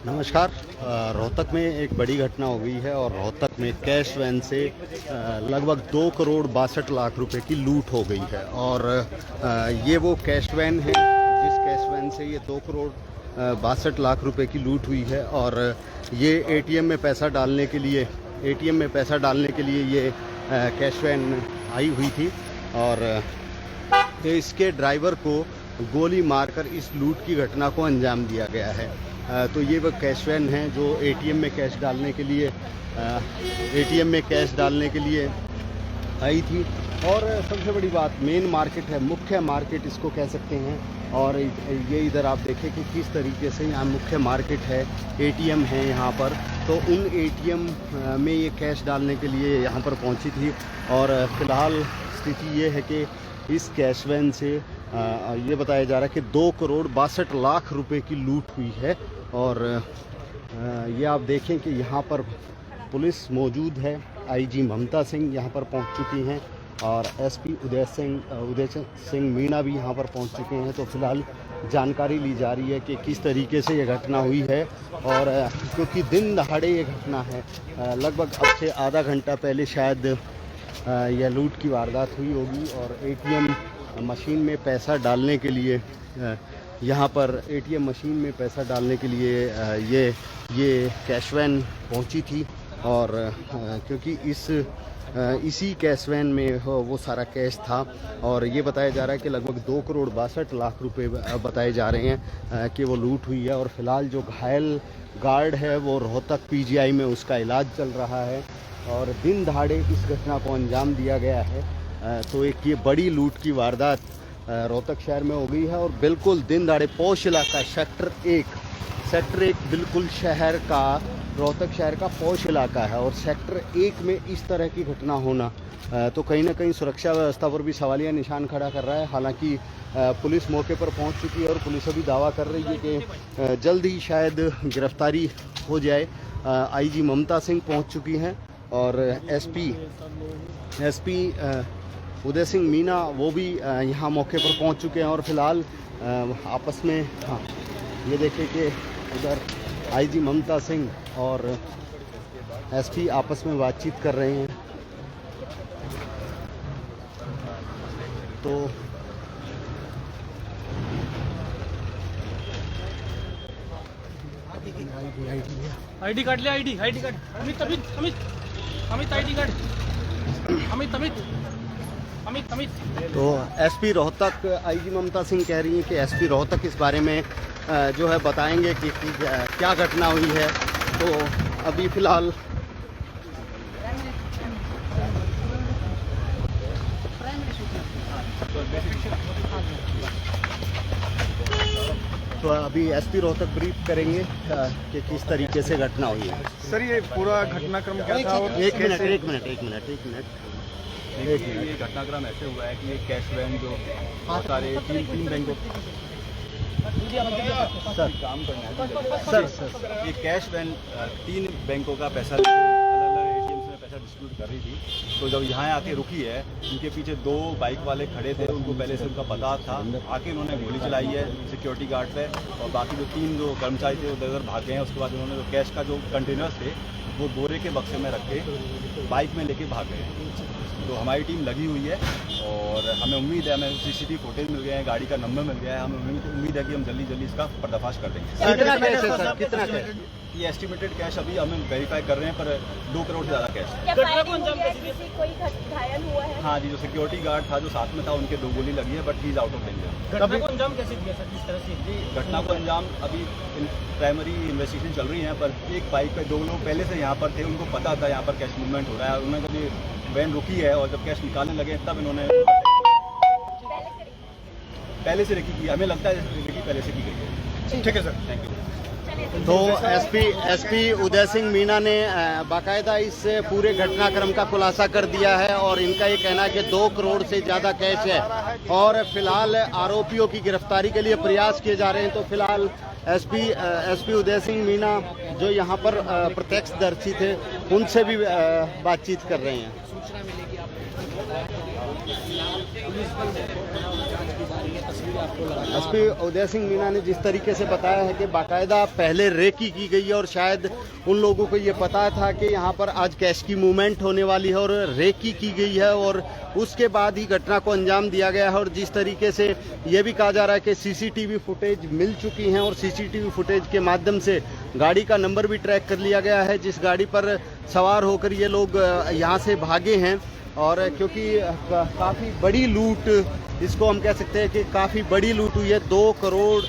नमस्कार। रोहतक में एक बड़ी घटना हो गई है और रोहतक में कैश वैन से लगभग 2 करोड़ 62 लाख रुपए की लूट हो गई है। और ये वो कैश वैन है जिस कैश वैन से ये 2 करोड़ 62 लाख रुपए की लूट हुई है। और ये एटीएम में पैसा डालने के लिए ये कैश वैन आई हुई थी और इसके ड्राइवर को गोली मारकर इस लूट की घटना को अंजाम दिया गया है। तो ये वो कैश वैन है जो एटीएम में कैश डालने के लिए आई थी। और सबसे बड़ी बात, मेन मार्केट है, मुख्य मार्केट इसको कह सकते हैं। और ये इधर आप देखें कि किस तरीके से यहाँ मुख्य मार्केट है, एटीएम है यहाँ पर। तो उन एटीएम में ये कैश डालने के लिए यहाँ पर पहुँची थी। और फ़िलहाल स्थिति ये है कि इस कैश वैन से ये बताया जा रहा है कि 2 करोड़ 62 लाख रुपए की लूट हुई है। और ये आप देखें कि यहाँ पर पुलिस मौजूद है, आईजी ममता सिंह यहाँ पर पहुँच चुकी हैं और एसपी उदय सिंह मीणा भी यहाँ पर पहुँच चुके हैं। तो फिलहाल जानकारी ली जा रही है कि किस तरीके से ये घटना हुई है। और क्योंकि दिन दहाड़े ये घटना है, लगभग अब से आधा घंटा पहले शायद यह लूट की वारदात हुई होगी। और एटीएम मशीन में पैसा डालने के लिए ये कैश वैन पहुंची थी। और क्योंकि इसी कैश वैन में वो सारा कैश था। और ये बताया जा रहा है कि लगभग 2 करोड़ 62 लाख रुपए बताए जा रहे हैं कि वो लूट हुई है। और फिलहाल जो घायल गार्ड है वो रोहतक पीजीआई में उसका इलाज चल रहा है। और दिन दहाड़े इस घटना को अंजाम दिया गया है। तो एक ये बड़ी लूट की वारदात रोहतक शहर में हो गई है। और बिल्कुल दिन दहाड़े पौष इलाका सेक्टर 1 बिल्कुल रोहतक शहर का पौष इलाका है। और सेक्टर 1 में इस तरह की घटना होना तो कहीं ना कहीं सुरक्षा व्यवस्था पर भी सवालिया निशान खड़ा कर रहा है। हालांकि पुलिस मौके पर पहुंच चुकी है और पुलिस अभी दावा कर रही है कि जल्द ही शायद गिरफ्तारी हो जाए। आईजी ममता सिंह पहुंच चुकी हैं और एसपी उदय सिंह मीणा वो भी यहाँ मौके पर पहुँच चुके हैं। और फिलहाल आपस में ये देखें कि उधर आईजी ममता सिंह और एसपी आपस में बातचीत कर रहे हैं। तो आईडी कार्ड ले, आईडी कार्ड, अमित तो एसपी रोहतक आईजी ममता सिंह कह रही हैं कि एसपी रोहतक इस बारे में जो है बताएंगे कि क्या घटना हुई है। तो अभी फ़िलहाल एसपी रोहतक ब्रीफ करेंगे कि किस तरीके से घटना हुई है। सर, ये पूरा घटनाक्रम क्या था? और एक मिनट। ये घटनाक्रम ऐसे हुआ है कि ये कैश वैन जो सारे तीन बैंकों काम करना है सर, ये कैश वैन 3 बैंकों का पैसा अलग-अलग एटीएम्स में पैसा डिस्ट्रीब्यूट कर रही थी। तो जब यहाँ आके रुकी है, उनके पीछे 2 बाइक वाले खड़े थे, उनको पहले से उनका पता था। आके उन्होंने गोली चलाई है सिक्योरिटी गार्ड पे और बाकी जो 3 जो कर्मचारी थे वो उधर भाग गए हैं। उसके बाद उन्होंने जो कैश का जो कंटेनर्स थे वो बोरे के बक्से में रख के बाइक में लेके भाग गए। तो हमारी टीम लगी हुई है और हमें उम्मीद है, हमें सीसीटीवी फुटेज मिल गया है, गाड़ी का नंबर मिल गया है। हमें उम्मीद है कि हम जल्दी इसका पर्दाफाश कर देंगे। कितना कैश? ये एस्टिमेटेड कैश अभी हम वेरीफाई कर रहे हैं, पर 2 करोड़ से ज़्यादा कैश है। कोई घायल हुआ है? हाँ जी, जो सिक्योरिटी गार्ड था जो साथ में था, उनके 2 गोली लगी है, but he is out of danger. घटना को अंजाम कैसे दिया सर, किस तरह से? जी, घटना को अंजाम अभी प्राइमरी इन्वेस्टिगेशन चल रही है। पर एक बाइक पे 2 लोग पहले से यहाँ पर थे, उनको पता था यहाँ पर कैश मूवमेंट हो रहा है। उन्होंने कभी वैन रुकी है और जब कैश निकालने लगे तब इन्होंने पहले से रेकी की, हमें लगता है रेकी पहले से की गई है। ठीक है सर, थैंक यू। तो एसपी उदय सिंह मीणा ने बाकायदा इस पूरे घटनाक्रम का खुलासा कर दिया है। और इनका ये कहना है कि 2 करोड़ से ज़्यादा कैश है और फिलहाल आरोपियों की गिरफ्तारी के लिए प्रयास किए जा रहे हैं। तो फिलहाल एसपी उदय सिंह मीणा जो यहाँ पर प्रत्यक्षदर्शी थे उनसे भी बातचीत कर रहे हैं। सूचना मिलेगी आपको, पुलिस बल जांच की जा रही है, तस्वीरें एसपी उदय सिंह मीना ने जिस तरीके से बताया है कि बाकायदा पहले रेकी की गई है और शायद उन लोगों को ये पता था कि यहाँ पर आज कैश की मूवमेंट होने वाली है और रेकी की गई है और उसके बाद ही घटना को अंजाम दिया गया है। और जिस तरीके से ये भी कहा जा रहा है कि सीसीटीवी फुटेज मिल चुकी हैं और सीसीटीवी फुटेज के माध्यम से गाड़ी का नंबर भी ट्रैक कर लिया गया है जिस गाड़ी पर सवार होकर ये लोग यहाँ से भागे हैं। और क्योंकि काफ़ी बड़ी लूट, इसको हम कह सकते हैं कि काफ़ी बड़ी लूट हुई है, 2 करोड़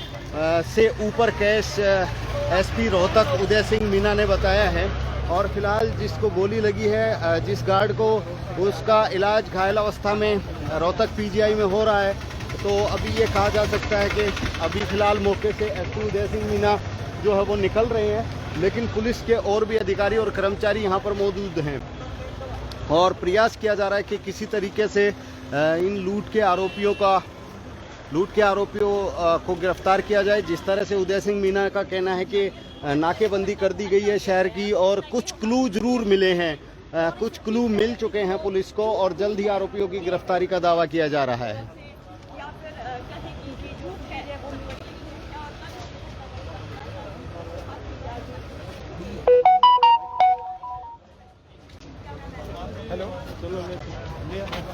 से ऊपर कैश एसपी रोहतक उदय सिंह मीना ने बताया है। और फिलहाल जिसको गोली लगी है, जिस गार्ड को, उसका इलाज घायल अवस्था में रोहतक पीजीआई में हो रहा है। तो अभी ये कहा जा सकता है कि अभी फिलहाल मौके से एसपी उदय सिंह मीना जो है वो निकल रहे हैं, लेकिन पुलिस के और भी अधिकारी और कर्मचारी यहाँ पर मौजूद हैं और प्रयास किया जा रहा है कि किसी तरीके से इन लूट के आरोपियों को गिरफ्तार किया जाए। जिस तरह से उदय सिंह मीना का कहना है कि नाकेबंदी कर दी गई है शहर की और कुछ क्लू जरूर मिले हैं, कुछ क्लू मिल चुके हैं पुलिस को और जल्द ही आरोपियों की गिरफ्तारी का दावा किया जा रहा है।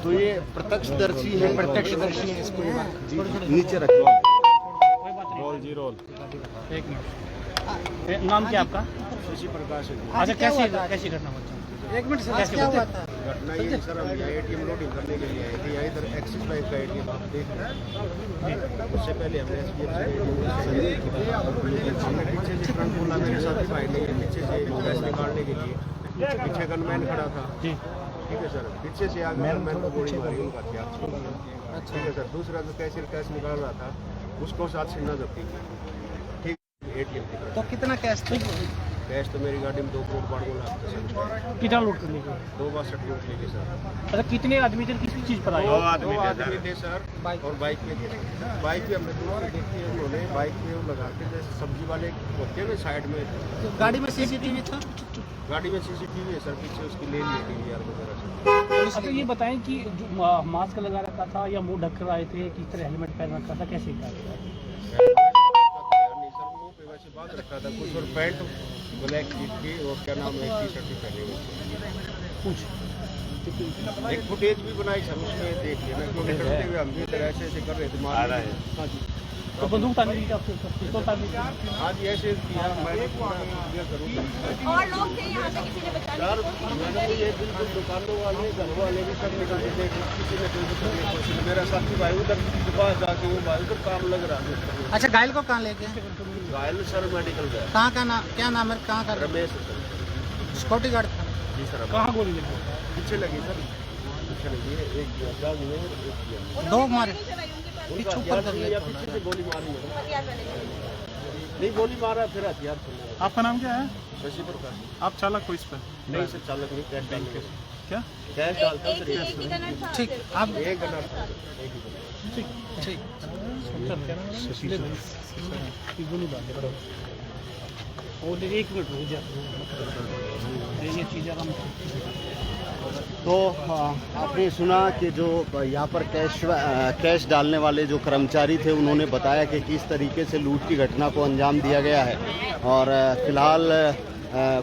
तो ये प्रत्यक्षदर्शी है, इसको नीचे रखो। रोल। एक मिनट, नाम क्या आपका? शशि प्रकाश है। अच्छा, कैसी घटना हुई? एक मिनट सर, क्या हुआ था? घटना ये सर, हम यहाँ एटीएम लोडिंग करने के लिए आए थे। यहाँ इधर एक्सिस बैंक का एटीएम आप देख रहे हैं। उससे पहले हमने पीछे से फ्रंट बोला, मेरे साथ भाई ने पीछे से कैश निकालने के लिए, पीछे गनमैन खड़ा था। ठीक है सर, पीछे से आगे गनमैन को गोली मारी, उनका क्या? ठीक है सर। दूसरा जो कैशियर कैश निकाल रहा था उसको साथ से न जब्ती की। ठीक, एटीएम की तो कितना कैश था? कैश तो मेरी गाड़ी में 2 करोड़ 92 लाख था सर। कितना लूट कर लेंगे? 262 लूट लेंगे सर। अच्छा, कितने आदमी थे, किस चीज़ पर आए? 2 आदमी थे सर, और बाइक पे थे। बाइक पे हमने दूर से देखी है, उन्होंने बाइक पे वो लगा के जैसे सब्जी वाले होते हैं ना साइड में। तो गाड़ी में सीसीटीवी था? गाड़ी में सीसीटीवी है सर, पीछे उसकी ले लिए डीवीआर वगैरह से। अच्छा, ये बताएं कि जो मास्क लगा रखा था या मुंह ढक कर आए थे, किस तरह हेलमेट पहन रखा था, कैसे था? नहीं सर, मुंह पे वैसे बात रखा था कुछ, और पैंट ब्लैक जीत की और क्या नाम है, टी-शर्ट भी पहने हुए। कुछ एक फुटेज भी बनाई सर, उसमें देख लेना, क्योंकि करते हुए हम भी इधर ऐसे कर रहे थे, मार रहे हैं। हाँ जी, तो बंदूक तानी थी, पिस्तौल तानी थी? हाँ जी, ऐसे किया। मैं जरूर और लोग थे यहाँ पे, किसी ने बचाने यार, की कोशिश मैंने भी ये बिल्कुल दुकानों वाले, घर वाले भी सब निकल के देख, किसी ने कोई करने की कोशिश। मेरा साथी भाई उधर के पास जाके वो भाई उधर काम लग रहा है। अच्छा, घायल को कहाँ ले गए? घायल सर मेडिकल गया। कहाँ का नाम, क्या नाम है, कहाँ का? रमेश सर। सिक्योरिटी गार्ड था? जी सर। कहाँ गोली लगी? पीछे लगी सर, पीछे लगी है, एक जगह में और एक किया। 2 मारे? पीछे ऊपर कर लिया, पीछे से गोली मारी है। हथियार वाले थे। नहीं, गोली मारा फिर हथियार चले। आपका नाम क्या है? शशि प्रकाश। आप चालक हो इस पर? नहीं सर, चालक नहीं, कैश डाल के। क्या कैश डालता एक ही गनर था। ठीक, आप एक गनर था, एक ही गनर। ठीक। एक मिनट रुक जा, ये चीज़ तो आपने सुना कि जो यहाँ पर कैश डालने वाले जो कर्मचारी थे उन्होंने बताया कि किस तरीके से लूट की घटना को अंजाम दिया गया है। और फिलहाल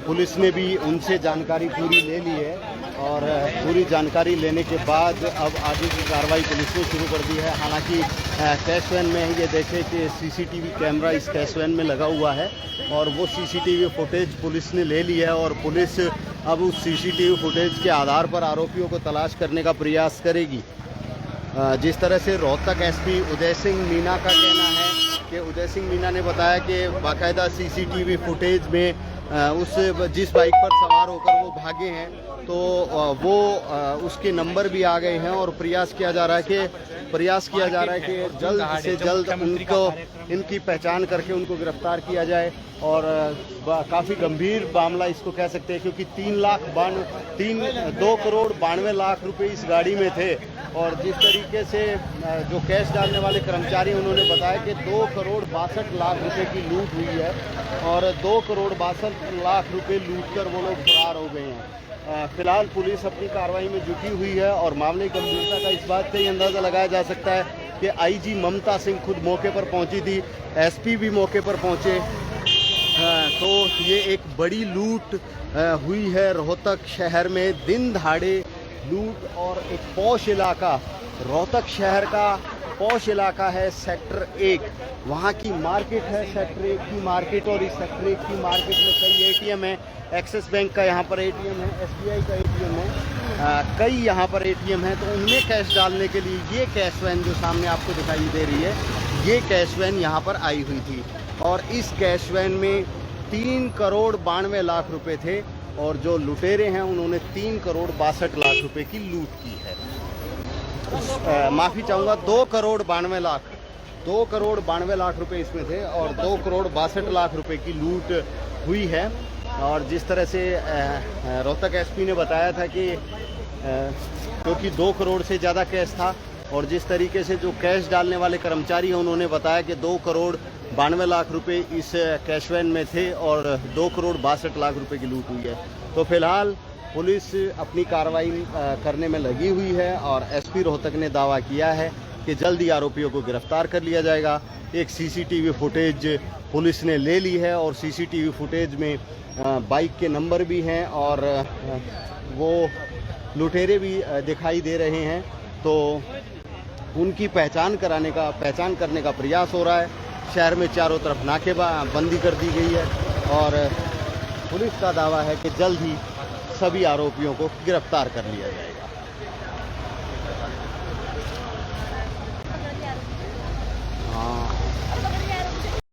पुलिस ने भी उनसे जानकारी पूरी ले ली है और पूरी जानकारी लेने के बाद अब आगे की कार्रवाई पुलिस ने शुरू कर दी है। हालांकि कैश वैन में ये देखें कि सीसीटीवी कैमरा इस कैश वैन में लगा हुआ है और वो सीसीटीवी फुटेज पुलिस ने ले ली है और पुलिस अब उस सीसीटीवी फुटेज के आधार पर आरोपियों को तलाश करने का प्रयास करेगी। जिस तरह से रोहतक एसपी उदय सिंह मीना का कहना है कि उदय सिंह मीना ने बताया कि बाकायदा सीसीटीवी फुटेज में जिस बाइक पर सवार होकर वो भागे हैं तो वो उसके नंबर भी आ गए हैं और प्रयास किया जा रहा है कि जल्द से जल्द इनकी पहचान करके उनको गिरफ्तार किया जाए। और काफ़ी गंभीर मामला इसको कह सकते हैं क्योंकि 2 करोड़ 92 लाख रुपए इस गाड़ी में थे। और जिस तरीके से जो कैश डालने वाले कर्मचारी उन्होंने बताया कि 2 करोड़ 62 लाख रुपए की लूट हुई है और 2 करोड़ 62 लाख रुपए लूट कर वो लोग फरार हो गए हैं। फिलहाल पुलिस अपनी कार्रवाई में जुटी हुई है और मामले की गंभीरता का इस बात से ही अंदाज़ा लगाया जा सकता है कि आईजी ममता सिंह खुद मौके पर पहुंची थी, एसपी भी मौके पर पहुंचे। तो ये एक बड़ी लूट हुई है रोहतक शहर में, दिन दहाड़े लूट। और एक पॉश इलाका, रोहतक शहर का पॉश इलाका है सेक्टर 1, वहाँ की मार्केट है सेक्टर 1 की मार्केट। और इस सेक्टर 1 की मार्केट में कई एटीएम है, एक्सिस बैंक का यहाँ पर एटीएम है, एसबीआई का एटीएम है, कई यहाँ पर एटीएम है। तो उनमें कैश डालने के लिए ये कैश वैन जो सामने आपको दिखाई दे रही है, ये कैश वैन यहाँ पर आई हुई थी। और इस कैश वैन में 3 करोड़ 92 लाख रुपए थे और जो लुटेरे हैं उन्होंने 3 करोड़ 62 लाख रुपए की लूट की है। माफ़ी चाहूँगा, 2 करोड़ 92 लाख, 2 करोड़ 92 लाख रुपए इसमें थे और 2 करोड़ 62 लाख रुपए की लूट हुई है। और जिस तरह से रोहतक एसपी ने बताया था कि क्योंकि 2 करोड़ से ज़्यादा कैश था, और जिस तरीके से जो कैश डालने वाले कर्मचारी हैं उन्होंने बताया कि 2 करोड़ 92 लाख रुपए इस कैश वैन में थे और 2 करोड़ 62 लाख रुपए की लूट हुई है। तो फिलहाल पुलिस अपनी कार्रवाई करने में लगी हुई है और एसपी रोहतक ने दावा किया है कि जल्द ही आरोपियों को गिरफ्तार कर लिया जाएगा। एक सीसीटीवी फुटेज पुलिस ने ले ली है और सीसीटीवी फुटेज में बाइक के नंबर भी हैं और वो लुटेरे भी दिखाई दे रहे हैं। तो उनकी पहचान करने का प्रयास हो रहा है। शहर में चारों तरफ नाकेबंदी कर दी गई है और पुलिस का दावा है कि जल्द ही सभी आरोपियों को गिरफ्तार कर लिया जाएगा।